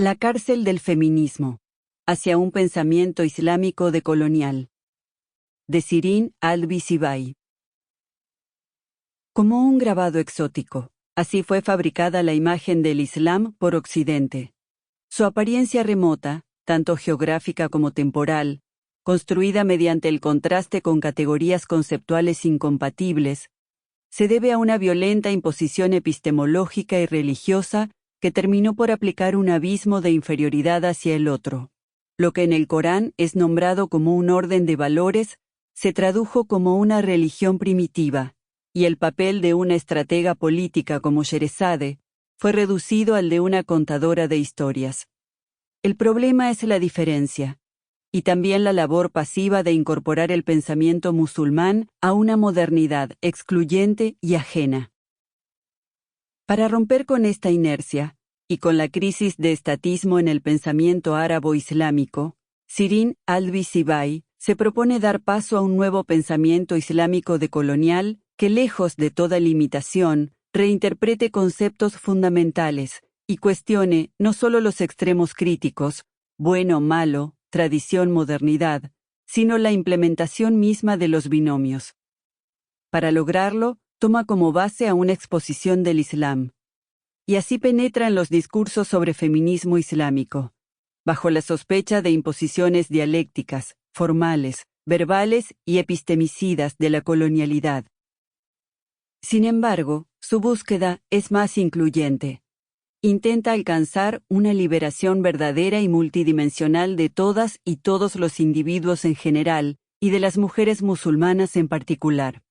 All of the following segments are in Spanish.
La cárcel del feminismo, hacia un pensamiento islámico decolonial, de Shirin al-Bisibay. Como un grabado exótico, así fue fabricada la imagen del Islam por Occidente. Su apariencia remota, tanto geográfica como temporal, construida mediante el contraste con categorías conceptuales incompatibles, se debe a una violenta imposición epistemológica y religiosa que terminó por aplicar un abismo de inferioridad hacia el otro. Lo que en el Corán es nombrado como un orden de valores, se tradujo como una religión primitiva, y el papel de una estratega política como Sherezade fue reducido al de una contadora de historias. El problema es la diferencia, y también la labor pasiva de incorporar el pensamiento musulmán a una modernidad excluyente y ajena. Para romper con esta inercia, y con la crisis de estatismo en el pensamiento árabo-islámico, Shirin al-Bisibay se propone dar paso a un nuevo pensamiento islámico decolonial que, lejos de toda limitación, reinterprete conceptos fundamentales y cuestione no solo los extremos críticos, bueno, malo, tradición, modernidad, sino la implementación misma de los binomios. Para lograrlo, toma como base a una exposición del Islam, y así penetra en los discursos sobre feminismo islámico, bajo la sospecha de imposiciones dialécticas, formales, verbales y epistemicidas de la colonialidad. Sin embargo, su búsqueda es más incluyente. Intenta alcanzar una liberación verdadera y multidimensional de todas y todos los individuos en general y de las mujeres musulmanas en particular.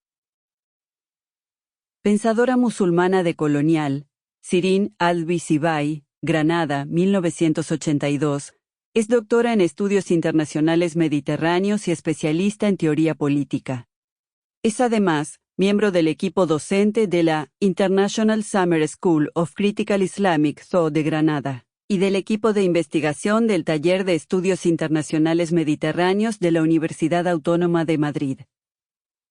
Pensadora musulmana decolonial, Shirin al-Bisibay, Granada, 1982, es doctora en Estudios Internacionales Mediterráneos y especialista en teoría política. Es además miembro del equipo docente de la International Summer School of Critical Islamic Thought de Granada y del equipo de investigación del Taller de Estudios Internacionales Mediterráneos de la Universidad Autónoma de Madrid.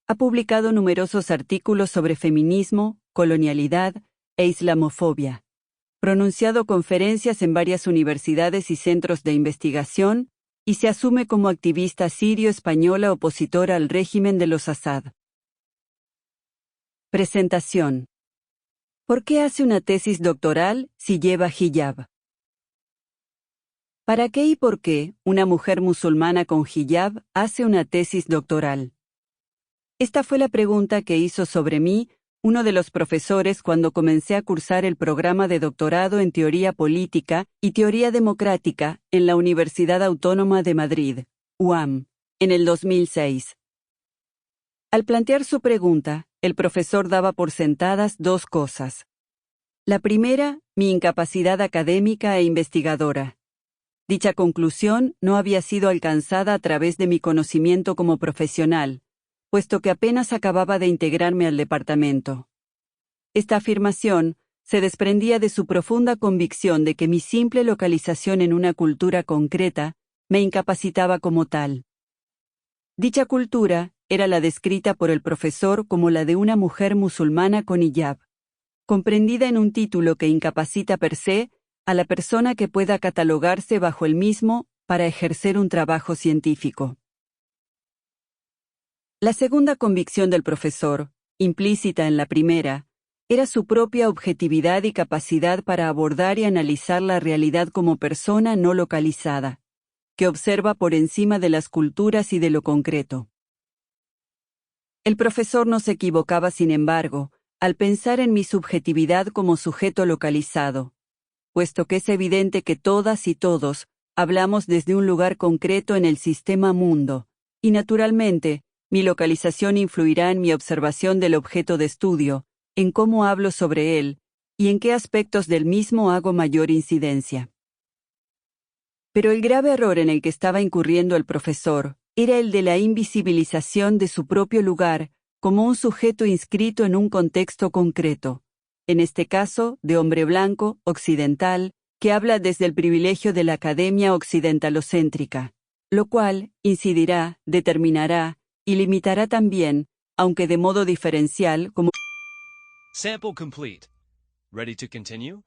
Ha publicado numerosos artículos sobre feminismo, colonialidad e islamofobia, pronunciado conferencias en varias universidades y centros de investigación, y se asume como activista sirio-española opositora al régimen de los Assad. Presentación. ¿Por qué hace una tesis doctoral si lleva hijab? ¿Para qué y por qué una mujer musulmana con hijab hace una tesis doctoral? Esta fue la pregunta que hizo sobre mí uno de los profesores cuando comencé a cursar el programa de doctorado en Teoría Política y Teoría Democrática en la Universidad Autónoma de Madrid, UAM, en el 2006. Al plantear su pregunta, el profesor daba por sentadas dos cosas. La primera, mi incapacidad académica e investigadora. Dicha conclusión no había sido alcanzada a través de mi conocimiento como profesional, puesto que apenas acababa de integrarme al departamento. Esta afirmación se desprendía de su profunda convicción de que mi simple localización en una cultura concreta me incapacitaba como tal. Dicha cultura era la descrita por el profesor como la de una mujer musulmana con hijab, comprendida en un título que incapacita per se a la persona que pueda catalogarse bajo el mismo para ejercer un trabajo científico. La segunda convicción del profesor, implícita en la primera, era su propia objetividad y capacidad para abordar y analizar la realidad como persona no localizada, que observa por encima de las culturas y de lo concreto. El profesor no se equivocaba, sin embargo, al pensar en mi subjetividad como sujeto localizado, puesto que es evidente que todas y todos hablamos desde un lugar concreto en el sistema mundo, y naturalmente, mi localización influirá en mi observación del objeto de estudio, en cómo hablo sobre él, y en qué aspectos del mismo hago mayor incidencia. Pero el grave error en el que estaba incurriendo el profesor era el de la invisibilización de su propio lugar como un sujeto inscrito en un contexto concreto, en este caso de hombre blanco, occidental, que habla desde el privilegio de la academia occidentalocéntrica, lo cual incidirá, determinará y limitará también, aunque de modo diferencial, como Sample complete. Ready to continue?